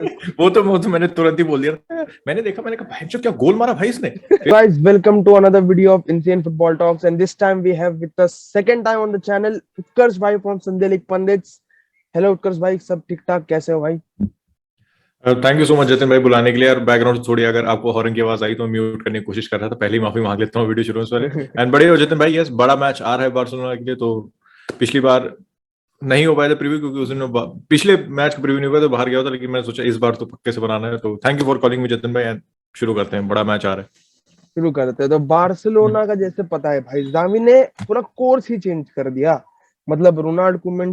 वो तो मैंने तुरंत ही बोल दिया। मैंने देखा, मैंने कहा भाई जो क्या गोल मारा भाई इसने। Guys, welcome to another video of Insane Football Talks, and this time we have with us second time on the channel Utkarsh bhai from Sunday League Pundits. Hello Utkarsh bhai, सब ठीक ठाक कैसे हो भाई? Thank you so much Jatin भाई बुलाने के लिए। और बैकग्राउंड थोड़ी अगर आपको हॉर्न की आवाज आई तो म्यूट करने की कोशिश कर रहा था, पहले ही माफी मांग लेता हूँ वीडियो शुरू से पहले। एंड बड़े हो जतिन भाई, यस बड़ा मैच आ रहा है बार्सिलोना के लिए। तो पिछली बार नहीं हो पाया था प्रीव्यू, क्योंकि उस दिन पिछले मैच का प्रीव्यू नहीं हुआ तो बाहर गया था, लेकिन मैंने सोचा इस बार तो पक्के से बनाना है। तो thank you for calling me Jatin भाई, एंड शुरू करते हैं, बड़ा मैच आ रहा शुरू करते हैं। तो है। बार्सिलोना का जैसे पता है भाई, जावी ने पूरा कोर्स ही चेंज कर दिया। मतलब रोनाल्ड कुमन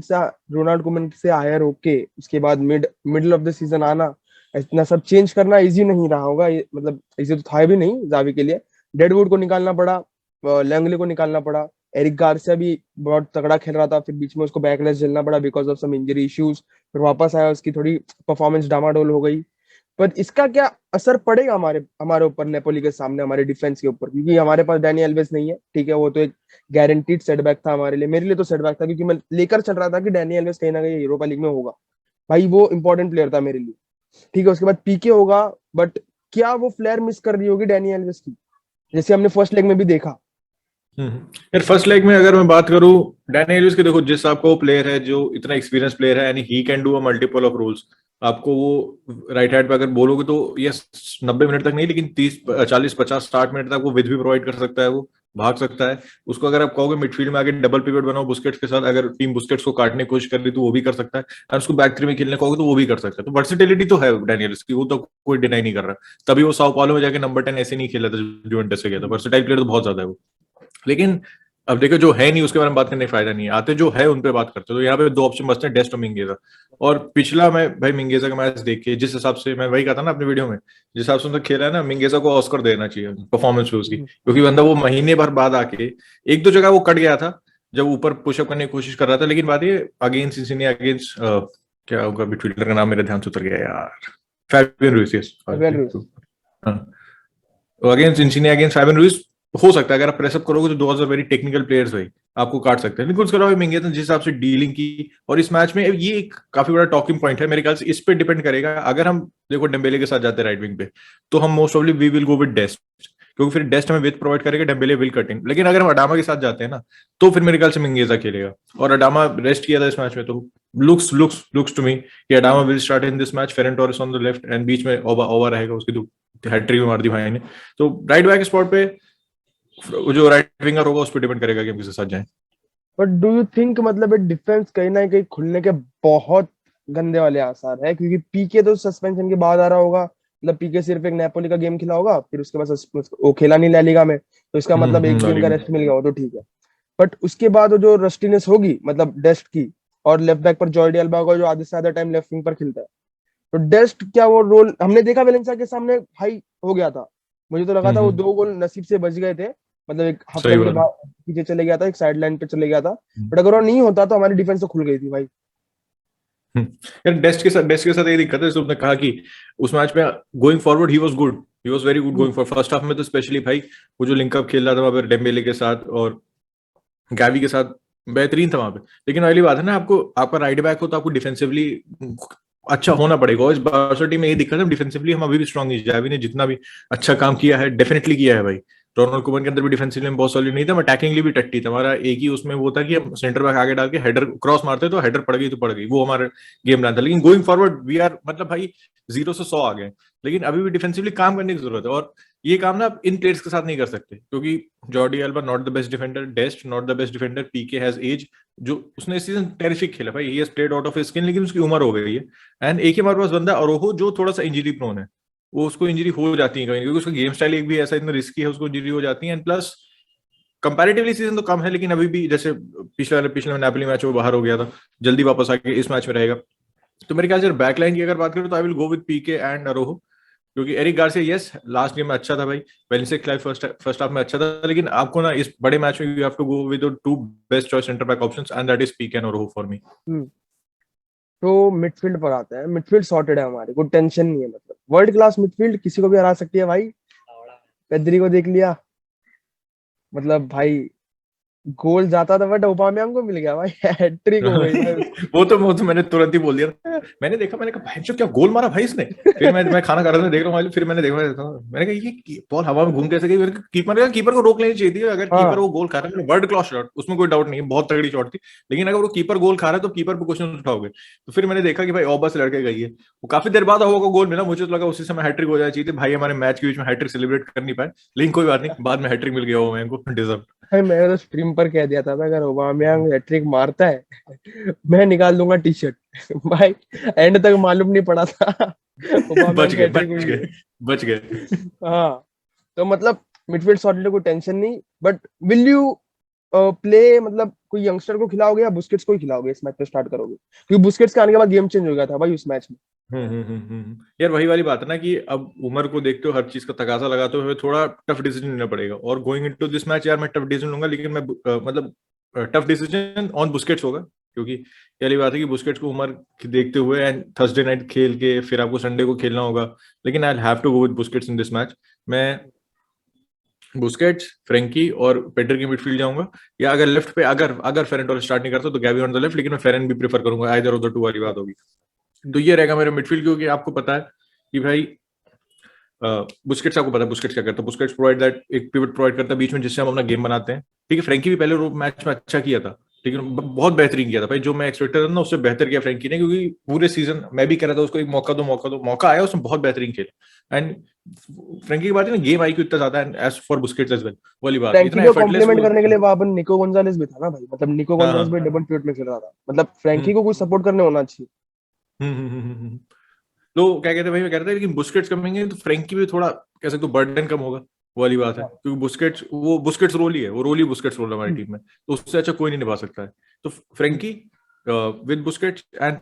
से हायर होके उसके बाद मिडिल ऑफ द सीजन आना, इतना सब चेंज करना इजी नहीं रहा होगा। मतलब इजी तो था भी नहीं जावी के लिए। डेडवुड को निकालना पड़ा, लैंगले को निकालना पड़ा, एरिक गार्सिया भी बहुत तगड़ा खेल रहा था, फिर बीच में उसको बैकलैश झेलना पड़ा because of some injury issues. फिर वापस आया, उसकी थोड़ी परफॉर्मेंस डामाडोल हो गई। पर इसका क्या असर पड़ेगा हमारे हमारे ऊपर, नेपोली के सामने हमारे डिफेंस के ऊपर? क्योंकि हमारे पास डैनी एल्वेस नहीं है, ठीक है, वो तो एक गारंटीड सेटबैक था हमारे लिए। मेरे लिए तो सेटबैक था, क्योंकि मैं लेकर चल रहा था कि डैनी एल्वेस कहीं ना कहीं यूरोपा लीग में होगा। भाई वो इंपॉर्टेंट प्लेयर था मेरे लिए। ठीक है, उसके बाद पीके होगा, बट क्या वो फ्लेयर मिस कर रही होगी डैनी एल्वेस की, जैसे हमने फर्स्ट लेग में भी देखा। हम्म। यार फर्स्ट लेग में अगर मैं बात करूं डैनी एल्वेस के, देखो जिस आपको प्लेयर है जो इतना एक्सपीरियंस प्लेयर है, यानी he can do a multiple of roles. आपको वो राइट हैंड पे अगर बोलोगे तो यस 90 मिनट तक नहीं, लेकिन 30 40 50 60 मिनट तक वो विद भी प्रोवाइड कर सकता है, वो भाग सकता है। उसको अगर आप कहोगे मिडफील्ड में आगे डबल पिवट बनाओ बुस्केट्स के साथ, अगर टीम बुस्केट्स को काटने की कोशिश कर रही तो वो भी कर सकता है। और उसको बैक थ्री में खेलने कहोगे तो वो भी कर सकता है। तो वर्सिटिलिटी तो है डैनियल्स की, वो तो कोई डिनाई नहीं कर रहा। तभी वो साओ पाउलो में जाके नंबर 10 ऐसे नहीं खेला था जुवेंटस से गया था। वर्सिटाइल प्लेयर तो बहुत ज्यादा है वो। लेकिन अब देखो जो है नहीं उसके बारे में बात करने का फायदा नहीं है, आते जो है उन पे बात करते। तो यहाँ पे दो ऑप्शन बचते हैं, डेस्ट और मिंगेजा। और पिछला मैं भाई मिंगेजा का मैच देख के जिस हिसाब से, मैं वही कहा था ना अपने वीडियो में, जिस हिसाब से उसने खेला है ना, मिंगेजा को ऑस्कर देना चाहिए परफॉर्मेंस पे उसकी। क्योंकि बंदा वो महीने भर बाद आके एक दो जगह वो कट गया था जब ऊपर पुशअप करने की कोशिश कर रहा था। लेकिन बात ये अगेंस्ट सिंसिनी, अगेंस्ट क्या होगा मिडफील्डर का नाम, मेरे ध्यान से उतर गया यार, फैबियन रुइस, यस। अगेंस्ट सिंसिनी, अगेंस्ट फैबियन रुइस हो सकता है अगर आप प्रेसअप करोगे तो दो आर वेरी टेक्निकल प्लेयर्स भाई, आपको काट सकते हैं। लेकिन उसके अलावा मिंगे जिस हिसाब से डीलिंग की, और इस मैच में ये एक काफी बड़ा टॉकिंग पॉइंट है मेरे ख्याल से। इस पे डिपेंड करेगा, अगर हम देखो डेम्बेले के साथ जाते हैं राइट विंग पे, तो हम मोस्ट ऑफली we will go with Dest, क्योंकि फिर डेस्ट हमें विथ प्रोवाइड करेगा, डेम्बेले विल कटिंग। लेकिन अगर हम अडामा के साथ जाते हैं ना, तो फिर मेरे ख्याल से मिंगेजा खेलेगा। और अडामा रेस्ट किया था इस मैच में, तो लुक्स टू मी कि Adama will start in this match, Ferran Torres on the left, and बीच में ओवा रहेगा, उसकी तो हैट्रिक भी मार दी भाई ने। तो राइट बैक स्पॉट पे जो राइट विंगर होगा उस पर डिपेंड करेगा कि हम किसके साथ जाएं। बट डू यू थिंक मतलब ये डिफेंस कहीं ना कहीं खुलने के बहुत गंदे वाले आसार है? क्योंकि पीके तो सस्पेंशन के बाद आ रहा होगा। मतलब पीके सिर्फ एक नेपोली का गेम खेला होगा, फिर उसके बाद वो खेला नहीं ला लीगा में, तो इसका मतलब एक गेम का नॉटिंघम। रेस्ट मिल गया हो तो ठीक है। बट उसके बाद वो जो रस्टीनेस होगी मतलब डेस्ट की, और लेफ्ट बैक पर जॉर्डी अल्बा होगा जो आधे से ज्यादा टाइम लेफ्ट विंग पर खेलता है। तो डेस्ट क्या वो रोल हमने देखा वेलेंसिया के सामने भाई हो गया था। मुझे तो लगा था वो हम्म। दो गोल नसीब से बच गए थे। मतलब एक हाफ सही लाइन के बात बाद पीछे चले गया था, एक साइड लाइन पे चले गया था। है। बट अगर वो नहीं होता तो हमारी डिफेंस तो खुल गई थी भाई। यार डेस्ट के साथ ये दिक्कत है, जैसे उसने कहा कि उस मैच में going forward he was good, he was very good going for first half में तो स्पेशली भाई। वो जो लिंकअप खेल रहा था वहां पर डेम्बेले के साथ और गैवी के साथ, बेहतरीन था वहां पे। लेकिन अगली बात है ना, आपको आपका राइट बैक हो तो आपको डिफेंसिवली अच्छा होना पड़ेगा। और इस बारसा टीम में ये दिक्कत है, डिफेंसिवली हम अभी भी स्ट्रांग नहीं। जावी ने जितना भी अच्छा काम किया है डेफिनेटली किया है भाई। रोनाल्ड कुमन के अंदर भी डिफेंसिवली में बहुत सॉलिड नहीं था, मैं अटैकिंगली भी टट्टी था। हमारा एक ही उसमें वो था कि हम सेंटर बैक आगे डाल के हेडर क्रॉस मारते तो हेडर पड़ गई तो पड़ गई, वो हमारा गेम प्लान था। लेकिन गोइंग फॉरवर्ड वी आर, मतलब भाई 0 से 100 आ गए। लेकिन अभी भी डिफेंसिवली काम करने की जरूरत है। और ये काम ना आप इन प्लेयर्स के साथ नहीं कर सकते, क्योंकि Jordi Alba not the best defender, Dest not the best defender, Pique has age. जो उसने इस सीजन टेरिफिक खेला भाई, he has played out of skin, लेकिन उसकी उम्र हो गई है। एंड एक ही हमारे पास बंदा अरोहो जो थोड़ा सा इंजरी प्रोन है, वो उसको इंजरी हो जाती है कहीं, क्योंकि उसका गेम स्टाइल एक भी ऐसा इतना रिस्की है, उसको इंजरी हो जाती है। एंड प्लस कंपैरेटिवली सीजन तो कम है, लेकिन अभी भी जैसे पिछले पिछले नेपोली मैच में बाहर हो गया था, जल्दी वापस आके इस मैच में रहेगा। तो मेरे ख्याल से बैकलाइन की अगर बात करें तो I will go with Pique and Araujo. क्योंकि Eric Garcia yes last game में अच्छा था भाई, वेलेंसिया के खिलाफ फर्स्ट हाफ में अच्छा था, लेकिन आपको ना इस बड़े मैच में you have to go with the two best choice centre back options, and that is Pique and Araujo for me. Hmm. तो मिडफील्ड पर आते हैं। मिडफील्ड सॉर्टेड है हमारे, कोई टेंशन नहीं है। मतलब वर्ल्ड क्लास मिडफील्ड किसी को भी हरा सकती है भाई। पेद्री को देख लिया, मतलब भाई गोल जाता था बट ओबामेयांग को मिल गया भाई, हैट्रिक हो गई भाई उसकी। वो तो मैंने तुरंत ही बोल दिया। मैंने देखा, मैंने कहा भाई जो क्या गोल मारा भाई इसने। फिर मैं खाना खा रहा था, देख रहा हूँ, फिर मैंने देखा, मैंने कहा ये बॉल हवा में घूम कैसे गई। कीपर को रोक लेनी चाहिए थी। अगर कीपर हाँ वो गोल खा रहा है, वर्ल्ड क्लास शॉट, उसमें कोई डाउट नहीं है, बहुत तगड़ी शॉट थी। लेकिन अगर वो कीपर गोल खा रहा है तो कीपर पे क्वेश्चन उठाओगे। तो फिर मैंने देखा कि भाई ऑबा से लड़के गई है। वो काफी देर बाद होगा गोल मिला, मुझे तो लगा उसी समय हैट्रिक हो जाना चाहिए थी भाई, हमारे मैच के बीच में हैट्रिक सेलिब्रेट कर नहीं पाए। लेकिन कोई बात नहीं, बाद में हैट्रिक मिल गया वो मैं को डिजर्व। भाई, मैंने तो स्ट्रीम पर कह दिया था अगर ओबामेयांग हैट्रिक मारता है मैं निकाल दूंगा टी शर्ट। भाई एंड तक मालूम नहीं पड़ा था बच ओबामेयांग की गए, हैट्रिक बच हुई है। गए, बच गए। हाँ, तो मतलब मिडफील्ड सॉर्टेड, कोई टेंशन नहीं, बट विल यू प्ले, मतलब कोई यंगस्टर को खिलाओगे या बुस्केट्स को ही खिलाओगे इस मैच में स्टार्ट करोगे, क्योंकि बुस्केट्स के आने के बाद गेम चेंज हो गया था भाई उस मैच में। यार वही वाली बात है ना कि अब उम्र को देखते हो, हर चीज का तकाजा लगाते हुए थोड़ा टफ डिसीजन लेना पड़ेगा। और गोइंग इनटू दिस मैच यार मैं टफ डिसीजन लूंगा, लेकिन मैं मतलब टफ डिसीजन ऑन बुस्केट्स होगा, क्योंकि ये वाली बात है कि बुस्केट्स को उम्र की देखते हुए एंड थर्सडे नाइट खेल के फिर आपको संडे को खेलना होगा। लेकिन I have to go with Busquets in this match. मैं बुस्केट्स, फ्रेंकी और पेड्री की मिडफील्ड जाऊंगा। या अगर लेफ्ट पे अगर अगर फेरन टोरेस स्टार्ट नहीं करता तो गैवी ऑन द लेफ्ट, लेकिन मैं फेरन भी प्रेफर करूंगा, आइदर ऑफ द टू वाली बात होगी। तो ये रहेगा मेरा मिडफील्ड, क्योंकि आपको पता है कि भाई बुस्केट्स, आपको पता है बुस्केट्स क्या करता है। बुस्केट्स प्रोवाइड दैट, एक पिवट प्रोवाइड करता है बीच में, जिससे हम अपना गेम बनाते हैं। ठीक है, फ्रेंकी भी पहले मैच में अच्छा किया था, लेकिन बहुत बेहतरीन किया था भाई, जो मैं एक्सपेक्ट कर रहा था ना उससे बेहतर किया फ्रेंकी ने। क्योंकि पूरे सीजन मैं भी कह रहा था उसको एक मौका दो, मौका दो, मौका आया, उसने बहुत बेहतरीन खेला। एंड फ्रेंकी की बात है ना, गेम आई क्यू इतना ज्यादा है, as for Busquets as well, वाली बात फ्रैंकी इतना को एफर्टलेस कॉम्प्लीमेंट वो। करने के लिए वहां पर निको गोंजालेस भी था ना भाई, मतलब निको हाँ गोंजालेस भी हाँ। डबल पिवट में खेल रहा था, मतलब फ्रैंकी हम्म को कोई सपोर्ट करने होना चाहिए। हम्म हम्म हम्म, हम्म, हम्म। तो क्या कहते हैं भाई, मैं कह रहा था लेकिन बुस्केट्स कमेंगे तो फ्रेंकी भी थोड़ा कह सकते हो बर्डन कम होगा, वो वाली बात है। हाँ। क्योंकि बुस्केट्स, वो बुस्केट्स रोल ही है, वो रोल ही बुस्केट्स रोल है हमारी हम्म, टीम में, तो उससे अच्छा कोई नहीं निभा सकता है। तो फ्रेंकी विद बुस्केट्स एंड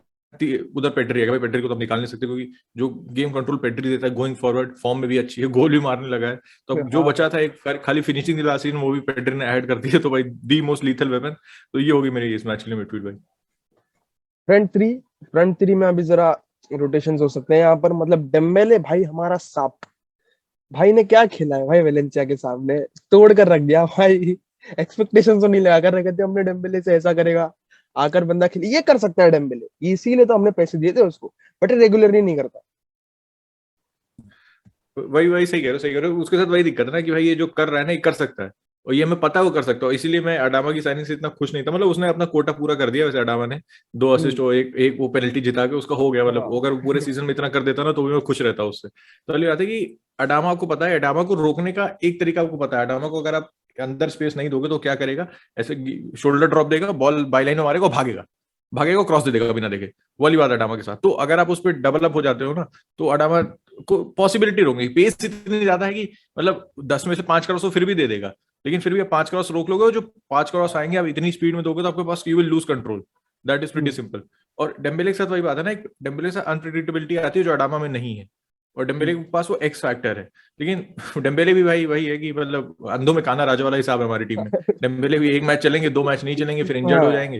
उधर पेड्री है भाई। पेड्री को तो हम निकाल नहीं सकते, क्योंकि जो गेम कंट्रोल पेड्री देता है, गोइंग फॉरवर्ड फॉर्म में भी अच्छी है, गोल भी मारने लगा है। तो अब जो हाँ। बचा था एक खाली फिनिशिंग लास्ट सीजन, वो भी पेड्री ने ऐड कर दी है, तो भाई दी मोस्ट लीथल वेपन। तो ये होगी मेरी इस मैच के लिए मिडफील्ड भाई। फ्रंट थ्री, फ्रंट थ्री में अभी जरा रोटेशंस हो सकते हैं यहाँ पर, मतलब डेम्बेले भाई हमारा सांप, भाई ने क्या खेला है भाई वेलेंसिया के सामने, तोड़ कर रख दिया भाई। एक्सपेक्टेशंस तो नहीं लगा कर रखे थे हमने डेम्बेले से, ऐसा करेगा आकर बंदा खेले, ये कर सकता है डेम्बेले, इसीलिए तो हमने पैसे दिए थे उसको, बट रेगुलरली नहीं करता। वही वही सही कह रहे हो, सही कह रहे हो। उसके साथ वही दिक्कत है ना कि भाई ये जो कर रहा है ना, ये कर सकता है, और ये हमें पता है वो कर सकता है। इसीलिए मैं अडामा की साइनिंग से इतना खुश नहीं था। मतलब उसने अपना कोटा पूरा कर दिया वैसे अडामा ने, 2 असिस्ट और एक एक वो पेनल्टी जिता के उसका हो गया। मतलब हाँ। अगर वो पूरे सीजन में इतना कर देता ना तो भी मैं खुश रहता उससे। तो अगली बात है कि अडामा को पता है, अडामा को रोकने का एक तरीका आपको पता है। अडामा को अगर आप अंदर स्पेस नहीं दोगे तो क्या करेगा, ऐसे शोल्डर ड्रॉप देगा, बॉल बाईलाइन में मारेगा, भागेगा, भागेगा, क्रॉस दे देगा बिना देखे। वो वाली बात है अडामा के साथ। तो अगर आप उस पर डबल अप हो जाते हो ना, तो अडामा को पॉसिबिलिटी होगी। पेस इतनी ज्यादा है कि मतलब 10 में से 5 क्रॉस वो फिर भी दे देगा, लेकिन फिर भी आप 5 क्रॉस रोक लोगे, और जो 5 क्रॉस आएंगे आप इतनी स्पीड में दोगे तो आपके पास you will lose control. That is pretty hmm, simple. और डेम्बेले के साथ वही बात है ना, एक डेम्बेले के साथ अनप्रिडिक्टेबिलिटी आती है जो अडामा में नहीं है, और डेम्बेले हम्म, के पास वो एक्स फैक्टर है। लेकिन डेम्बेले भी भाई वही है कि मतलब अंधों में काना राजा वाला हिसाब है हमारी टीम में। डेम्बेले भी एक मैच चलेंगे, 2 मैच नहीं चलेंगे, फिर इंजर्ड हो हाँ। जाएंगे।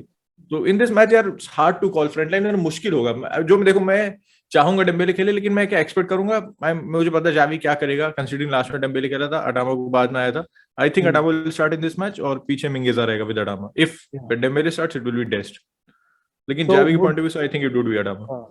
तो इन दिस मैच यार hard to call, front line में मुश्किल होगा। जो मैं देखो, मैं चाहूंगा डेम्बेले खेले, लेकिन मैं क्या एक्सपेक्ट करूंगा, मुझे पता है जावी क्या करेगा, कंसीडरिंग लास्ट में डेम्बेले खेला था, अडामा को बाद में आया था। I think hmm, Adama will start in this match, और पीछे मिंगेजा रहेगा with Adama. If yeah. Dembele starts it will be Dest, लेकिन तो जावी के वो, पॉइंट ऑफ व्यू से I think it would be Adama. हाँ,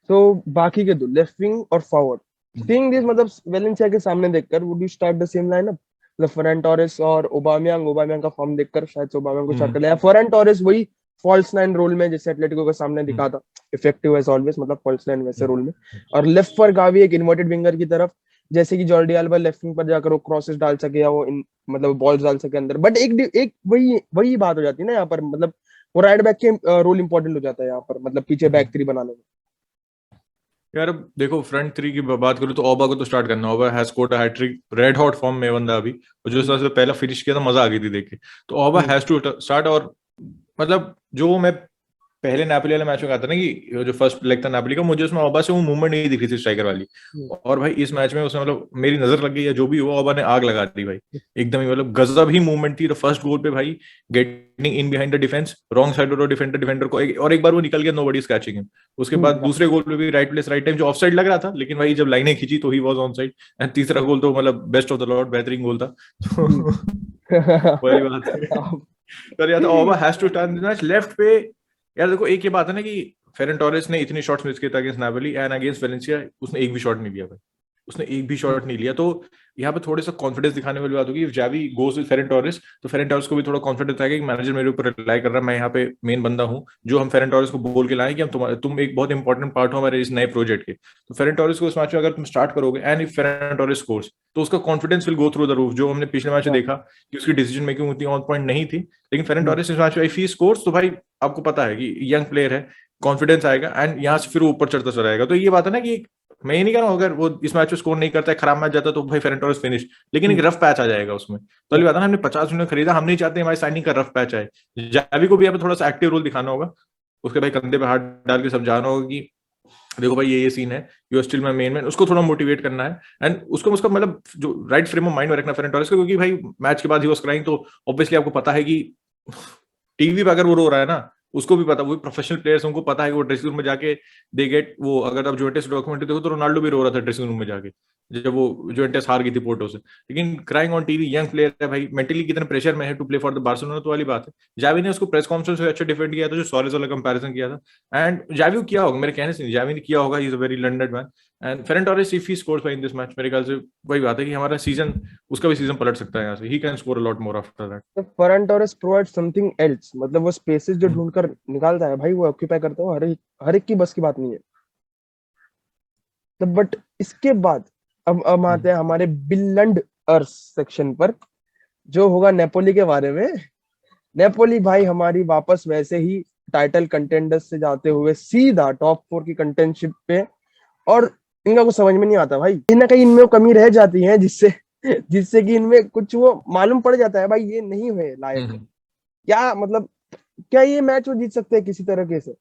तो बाकी के दो लेफ्ट विंग और फॉरवर्ड, सीइंग दिस, मतलब वेलेंसिया के सामने देखकर would you start the same lineup, मतलब फरहान टोरेस और ओबामेयांग, ओबामेयांग का फॉर्म देखकर शायद से ओबामेयांग को स्टार्ट कर लिया, फरहान टोरेस वही फॉल्स नाइन रोल में जैसे एटलेटिको के सामने दिखा था, इफेक्टिव एज ऑलवेज, मतलब फॉल्स नाइन वैसे रोल में, और लेफ्ट पर गावी एक इन्वर्टेड विंगर की तरफ, जैसे कि जॉर्डी अल्बा लेफ्ट विंग पर जाकर वो क्रॉसेस डाल सके या वो मतलब बॉल्स डाल सके अंदर, बट एक एक वही वही बात हो जाती है ना यहाँ पर, मतलब वो राइट बैक के रोल इंपॉर्टेंट हो जाता है यहाँ पर, मतलब पीछे बैक थ्री बनाने में। यार अब देखो, फ्रंट थ्री की बात करूं तो ओबा को तो स्टार्ट करना। Auba has scored a hattrick, red hot form में बंदा अभी, और जो हम्म, सबसे पहला फिनिश किया था मजा आ गई थी देख के। तो ओबा हम्म, हैज टू स्टार्ट। और मतलब जो मैं पहले नापोली वाले मैच में कहा था ना कि जो फर्स्ट लेग था नापोली का, मुझे उसमें ओबा से वो मूवमेंट नहीं दिख रही थी स्ट्राइकर वाली। हम्म, और भाई इस मैच में उसने मतलब मेरी नजर लग गई है, जो भी हुआ ओबा ने आग लगा दी भाई। एकदम ही मतलब गजब ही मूवमेंट थी। फर्स्ट गोल पे भाई getting in behind the defence, wrong side और डिफेंडर डिफेंडर को और एक बार वो निकल गया, nobody is catching him. उसके बाद हाँ। दूसरे गोल पे भी राइट प्लेस राइट टाइम, जो ऑफसाइड लग रहा था, लेकिन भाई जब लाइनें खींची तो he was on side. And तीसरा गोल तो मतलब बेस्ट ऑफ द लॉट, बेहतरीन गोल था। तो हम्म। वही बात है। पर यार Auba has to turn the match left पे। यार देखो एक ये बात है ना कि फेरन टोरेस ने इतनी शॉट्स मिस किए थे against Napoli and against Valencia, उसने एक भी शॉट नहीं लिया भाई, उसने एक भी शॉट नहीं लिया। तो यहाँ पे थोड़ा सा कॉन्फिडेंस दिखाने वाली बात होगी। If Xavi goes with Ferran Torres तो फेरन टोरेस को भी थोड़ा कॉन्फिडेंस आएगा कि मैनेजर मेरे ऊपर रिलाई कर रहा है, मैं यहाँ पे मेन बंदा हूँ। जो हम फेरन टोरेस को बोल के लाए कि हम तुम एक बहुत इंपॉर्टेंट पार्ट हो हमारे इस नए प्रोजेक्ट के। तो फेरन टोरेस को इस मैच में अगर तुम स्टार्ट करोगे and if Ferran Torres scores तो उसका confidence will go through the roof, जो हमने पिछले मैच में देखा कि उसकी डिसीजन मेकिंग उतनी ऑन पॉइंट नहीं थी। लेकिन फेरन टोरेस इस मैच में इफ ही स्कोर्स तो भाई आपको पता है कि यंग प्लेयर है, कॉन्फिडेंस आएगा एंड यहाँ से फिर ऊपर चढ़ता चला जाएगा। तो ये बात है ना कि मैं ये नहीं कह रहा हूँ अगर वो इस मैच में स्कोर नहीं करता है, खराब मैच जाता है तो भाई फेरन टोरेस फिनिश, लेकिन एक रफ पैच आ जाएगा उसमें। तो अभी बात है ना, हमने 50 मिलियन खरीदा, हम नहीं चाहते हमारी साइनिंग का रफ पैच आए। जावी को भी यहाँ पे थोड़ा सा एक्टिव रोल दिखाना होगा, उसके भाई कंधे पे हाथ डाल के समझाना होगा कि देखो भाई ये सीन है, you are still my main man. उसको थोड़ा मोटिवेट करना है एंड उसको उसका मतलब जो राइट फ्रेम ऑफ माइंड में रखना फेरन टोरेस को, क्योंकि भाई मैच के बाद ही वाज क्राइंग, तो ऑब्वियसली आपको पता है कि टीवी पे अगर वो रो रहा है ना, उसको भी पता, वो प्रोफेशनल प्लेयर्स उनको पता है कि वो ड्रेसिंग रूम में जाके दे गेट वो, अगर आप जुवेंटस डॉक्यूमेंट्री देखो तो रोनाल्डो भी रो रहा था ड्रेसिंग रूम में जाके जब वो जुवेंटस हार गई थी पोर्टो से। लेकिन crying on TV, young player है भाई, मेंटली कितने प्रेशर में है to play for the Barcelona, तो वाली बात है। जावी ने उसको प्रेस कॉन्फ्रेंस में अच्छा डिफेंड किया था, जो सॉरेस वाला कंपैरिजन किया था एंड जावी किया होगा, मेरे कहने से नहीं, जावी ने किया होगा, he is a very learned man and Ferran Torres if he scores in this match, मेरे ख्याल से वही बात है कि हमारा सीजन, उसका भी सीजन पलट सकता है यहाँ से, he can score a lot more after that. तो Ferran Torres provide something else, मतलब वो स्पेसेस जो ढूंढ कर निकालता है भाई, वो ऑक्यूपाई करता है, हर एक की बस की बात नहीं है। तो बट इसके बाद अब आते हैं हमारे बिल्लंड अर्थ सेक्शन पर, जो होगा नेपोली के बारे में। नेपोली भाई हमारी वापस वैसे ही टाइटल कंटेंडर्स से जाते हुए सीधा टॉप 4 की कंटेंटशिप पे, और इनका कुछ समझ में नहीं आता भाई, कहीं ना कहीं इनमें कमी रह जाती है, जिससे जिससे कि इनमें कुछ वो मालूम पड़ जाता है भाई ये नहीं हुए लायक। क्या मतलब, क्या ये मैच वो जीत सकते हैं किसी तरीके से?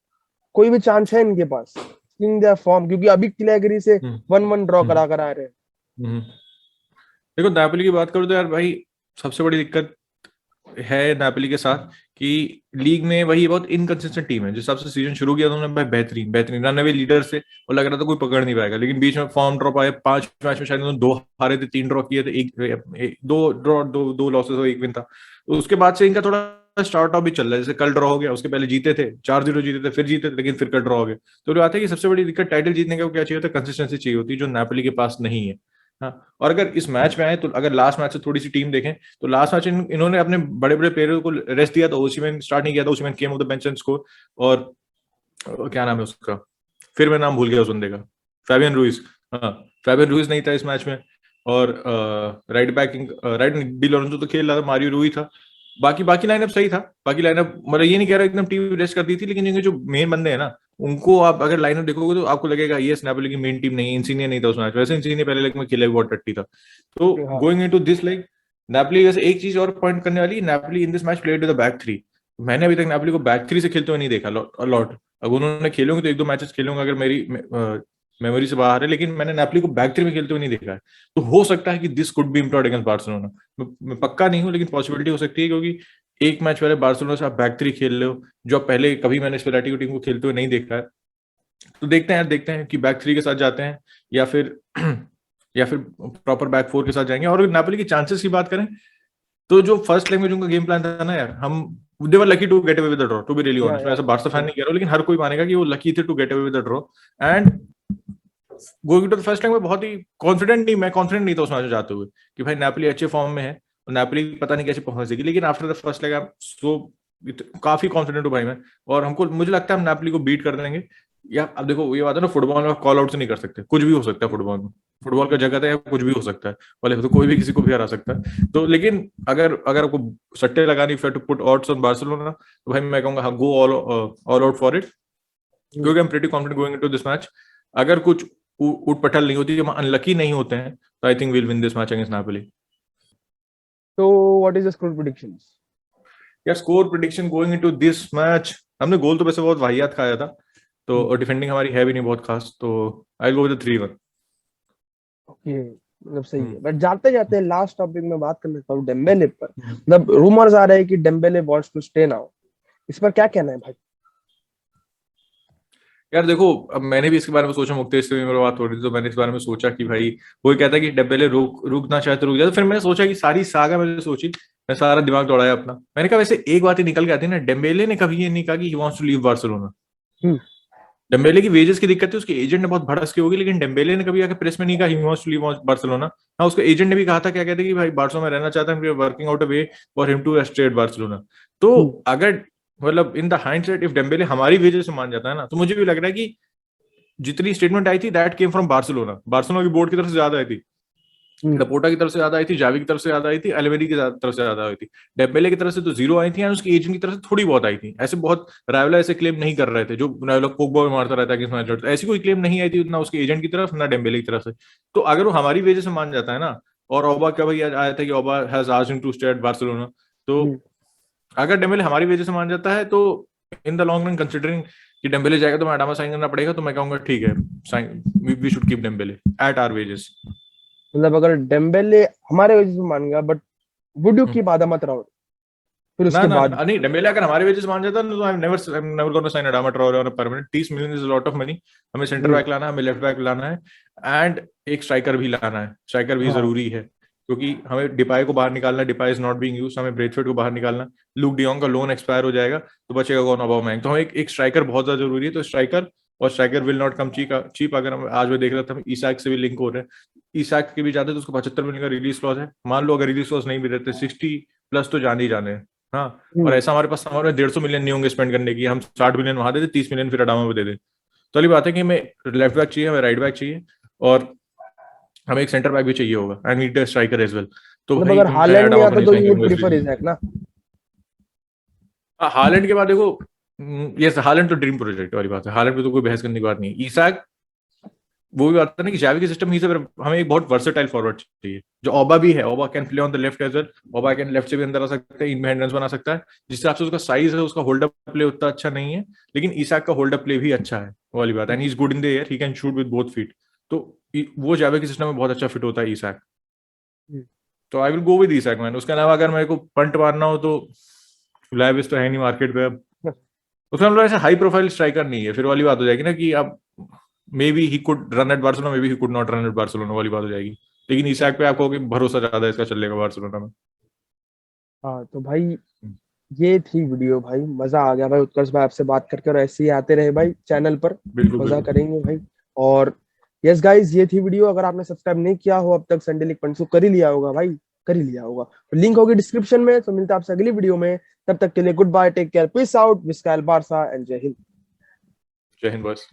कोई भी चांस है इनके पास इन द फॉर्म? क्योंकि अभी किलेगरी से 1-1 ड्रॉ करा कर आ रहे हैं। देखो नापोली की बात करो तो यार भाई सबसे बड़ी दिक्कत है नापोली के साथ कि लीग में वही बहुत इनकंसिस्टेंट टीम है। जिस हिसाब से सीजन शुरू किया था उन्होंने भाई बेहतरीन बेहतरीन रनअवे लीडर से, और लग रहा था कोई पकड़ नहीं पाएगा, लेकिन बीच में फॉर्म ड्रॉप आए, 5 मैच में शायद उन्होंने 2 हारे थे, 3 ड्रॉ किए थे, दो ड्रॉ, दो लॉसेस और 1 विन था। तो उसके बाद से इनका थोड़ा स्टार्ट ऑफ भी चल रहा है, जैसे कल ड्रॉ हो गया, उसके पहले जीते थे 4-0 जीते थे, फिर जीते थे, लेकिन फिर कल ड्रॉ हो गया। तो बात है कि सबसे बड़ी दिक्कत टाइटल जीतने का क्या चाहिए होता है, कंसिस्टेंसी चाहिए होती है, जो नापोली के पास नहीं है। हाँ, और अगर इस मैच में आए तो अगर लास्ट मैच से थोड़ी सी टीम देखें तो लास्ट मैच इन्होंने अपने बड़े बड़े प्लेयरों को रेस्ट दिया, तो ओसिमन स्टार्ट नहीं किया था, Osimhen came off the bench and score, और क्या नाम है उसका, फिर मैं नाम भूल गया उस बंदे का, फैबियन रूइस। हाँ, फैबियन रूइस नहीं था इस मैच में, और right banking right D Lorenzo तो खेल रहा था, मारियो रूई था, बाकी बाकी लाइनअप सही था। बाकी लाइनअप मतलब ये नहीं कह रहा एकदम टीम रेस्ट कर दी थी, लेकिन इनके जो मेन बंदे हैं ना, उनको आप अगर लाइनअप देखोगे तो आपको लगेगा ये नापोली की मेन टीम नहीं है, इंसिनिया नहीं था उस मैच, वैसे इंसिनिया पहले लेग में खेला बहुत टट्टी था। तो going into this like Napoli, वैसे एक चीज और पॉइंट करने वाली, Napoli in this match played with the back three. मैंने अभी तक नापोली को बैक थ्री से खेलते हुए नहीं देखा लॉट। अब उन्होंने खेले होंगे तो 1-2 मैचेस खेले होंगे अगर मेरी मेमोरी से बाहर है, लेकिन मैंने नापोली को बैक थ्री में खेलते हुए नहीं देखा है। तो हो सकता है कि this could be improved against Barcelona, मैं पक्का नहीं हूं, लेकिन पॉसिबिलिटी हो सकती है, क्योंकि एक मैच पहले बार्सिलोना से आप बैक थ्री खेल रहे हो, जो पहले कभी मैंने स्पेलेटी की टीम को खेलते हुए नहीं देखा है। तो देखते हैं कि बैक थ्री के साथ जाते हैं या फिर या फिर प्रॉपर बैक फोर के साथ जाएंगे। और नापोली की चांसेस की बात करें तो जो फर्स्ट लेग में जो गेम प्लान था ना यार, हम they were lucky to get away with the draw, to be really honest. मैं ऐसा बार्सा फैन नहीं कह रहा हूं, लेकिन हर कोई मानेगा कि वो लकी थे to get away with the draw. And going to the first leg में बहुत ही मैं कॉन्फिडेंट नहीं था उस मैच में जाते हुए कि भाई नापोली अच्छे फॉर्म में है और नापोली पता नहीं कैसे पहुंच जाएगी, लेकिन आफ्टर द फर्स्ट लेग सो काफी कॉन्फिडेंट हूँ भाई मैं, और मुझे लगता है हम नापोली को बीट कर देंगे। या अब देखो ये बात है ना, फुटबॉल में कॉल आउट से नहीं कर सकते, कुछ भी हो सकता है फुटबॉल में, फुटबॉल का जगत है, कुछ भी हो सकता है, बोले तो कोई भी किसी को भी हरा सकता है। तो लेकिन अगर आपको सट्टे लगानी, फिर to put odds on Barcelona, तो भाई मैं कहूंगा हाँ, go all out for it, क्योंकि I am pretty confident going into this match. अगर कुछ उठ पटल नहीं होती, हम अनलकी नहीं होते हैं, तो I think we will win this match against Napoli. तो what is the score predictions? यार score prediction going into this match, हमने गोल तो वैसे बहुत वाहियात खाया था, तो और डिफेंडिंग हमारी है भी नहीं बहुत खास, तो I will go with 3-1। Okay, मतलब सही है। बट जाते जाते लास्ट टॉपिक में बात कर लेता हूँ डेम्बेले पर। मतलब रूमर्स आ रहे हैं कि Dembele wants to stay now, इस पर क्या कहना है भाई? यार देखो, अब मैंने भी इसके बारे में सोचा, मुक्तेश से भी मेरी बात हो रही थी, तो मैंने इस बारे में सोचा कि भाई वो कहता है कि डेम्बेले रुकना चाहे तो रुक जाए। तो फिर मैंने सोचा कि सारी सागा मैंने सोची मैं सारा दिमाग दौड़ाया अपना। मैंने कहा वैसे एक बात ही निकल के आती है ना, डेम्बेले ने कभी ये नहीं कहा कि he wants to leave Barcelona. Hmm. Dembele की वेजेस की दिक्कत है, उसके एजेंट ने बहुत भड़स की होगी, लेकिन डेम्बेले ने कभी आके प्रेस में नहीं कहा he wants to leave Barcelona. हाँ, उसके एजेंट ने भी कहा था, क्या कहते हैं कि भाई बार्सो में रहना चाहता है, working out a way for him to stay at Barcelona. तो हम्म। अगर मतलब in the hindsight if Dembele हमारी वजह से मान जाता है ना, तो मुझे भी लग रहा है कि जितनी स्टेटमेंट आई थी that came from Barcelona, Barcelona की बोर्ड की तरफ से ज्यादा आई थी, हम्म। लपोटा की तरफ से ज्यादा आई थी, जावी की तरफ से ज्यादा आई थी, एलवेरी की तरफ से ज्यादा आई थी। डेम्बेले की तरफ से तो जीरो आई थी, और उसकी एजेंट की तरफ से थोड़ी बहुत आई थी। ऐसे बहुत राइवला ऐसे क्लेम नहीं कर रहे थे जो लोग पोग्बा में मारता रहता है कि इसमें तो ऐसी कोई क्लेम नहीं आई थी ना उसके एजेंट की तरफ ना डेम्बेले की तरफ से। तो अगर वो हमारी वजह से मान जाता है ना, और ओबा का भाई आया था कि Oba has asked him to stay at Barcelona, तो हम्म। अगर डेम्बेले हमारी वजह से मान जाता है तो in the long run considering कि डेम्बेले जाएगा तो मैं अडामा साइन करना पड़ेगा, तो मैं कहूंगा ठीक है, since we should keep Dembele at our wages. मतलब अगर डेम्बेले हमारे वजह से मान गया, but would you keep Adama Traore फिर ना उसके ना बाद? ना, नहीं, डेम्बेले अगर हमारी वजह से मान जाता ना, तो I am never gonna sign Adama Traore on a permanent. 30 million is a lot of money. हमें सेंटर बैक लाना है, हमें लेफ्ट बैक लाना है, एंड एक स्ट्राइकर भी लाना है। स्ट्राइकर भी हाँ। जरूरी है, क्योंकि हमें डिपाई को बाहर निकालना है, Depay is not being used, हमें ब्रेथवेट को बाहर निकालना है, लुक डियोंग का लोन एक्सपायर हो जाएगा, तो बचेगा कौन? अबाउमैंग। तो हमें एक स्ट्राइकर बहुत ज्यादा जरूरी है, तो स्ट्राइकर, और striker will not come cheap. अगर हम आज मैं देख रहा था, हम ईसाक से भी लिंक हो रहे हैं, ईसाक के भी जाते तो उसको 75 मिलियन का रिलीज क्लॉज है। मान लो अगर रिलीज क्लॉज नहीं भी रहते, 60 प्लस तो जाने ही जाने हैं। हाँ, और ऐसा हमारे पास हमारे 150 मिलियन नहीं होंगे स्पेंड करने की, हम 60 मिलियन वहां दे दे, 30 मिलियन फिर अडामा पे दे दे। तो अली बात है कि हमें लेफ्ट बैक चाहिए, हमें राइट बैक चाहिए, और हमें एक सेंटर बैक भी चाहिए होगा, and need a striker as well. तो मतलब भाई अगर मैं हालैंड नहीं अडामा को आता नहीं तो साइन यू वुड करूंगा इस प्रिफर सीजन। इजैक ना? हाँ, हालैंड के बाद देखो, ये हालैंड तो ड्रीम प्रोजेक्ट वाली बात है, हालैंड पे तो कोई बहस करने की बात नहीं है। ईसाक, वो भी बात है ना कि जावी के सिस्टम ही से हमें एक बहुत वर्सेटाइल फॉरवर्ड चाहिए, जो ओबा भी है। Oba can play on the left as well, Oba can left से भी अंदर आ सकता है, इन में रन बना सकता है। जिस हिसाब से उसका साइज है, उसका होल्ड अप प्ले उतना अच्छा नहीं है, लेकिन ईसाक का होल्ड अप प्ले भी अच्छा है, वो वाली बात है, and he is good in the air, he can shoot with both feet. तो वो जावी के सिस्टम में बहुत अच्छा फिट होता है ईसाक। तो I will go with Isak man. उसके अलावा अगर मेरे को पंट मारना हो तो लाइविस तो है नहीं मार्केट पे अब। उसका मतलब ऐसे हाई प्रोफाइल स्ट्राइकर नहीं है, फिर वाली बात हो जाएगी ना कि अब may be he could run at Barcelona, may be he could not run at Barcelona, वाली बात हो जाएगी। लेकिन इसाक पे आपको भरोसा ज्यादा है, इसका चलेगा बार्सिलोना में। हाँ तो भाई ये थी वीडियो भाई, मजा आ गया भाई उत्कर्ष भाई आपसे बात करके, और ऐसे ही आते रहे भाई चैनल पर, बिल्कुल मजा बिल्कुल। करेंगे भाई। और यस गाइस, ये थी वीडियो। अगर आपने सब्सक्राइब नहीं किया हो अब तक संडे लीग पॉइंट्स को, कर ही लिया होगा भाई, कर ही लिया होगा। तो लिंक होगी डिस्क्रिप्शन में। तो मिलता है आपसे अगली वीडियो में, तब तक के लिए goodbye, take care, peace out, विस्कायल बारसा एंड जय हिंद। जय हिंद बॉयज।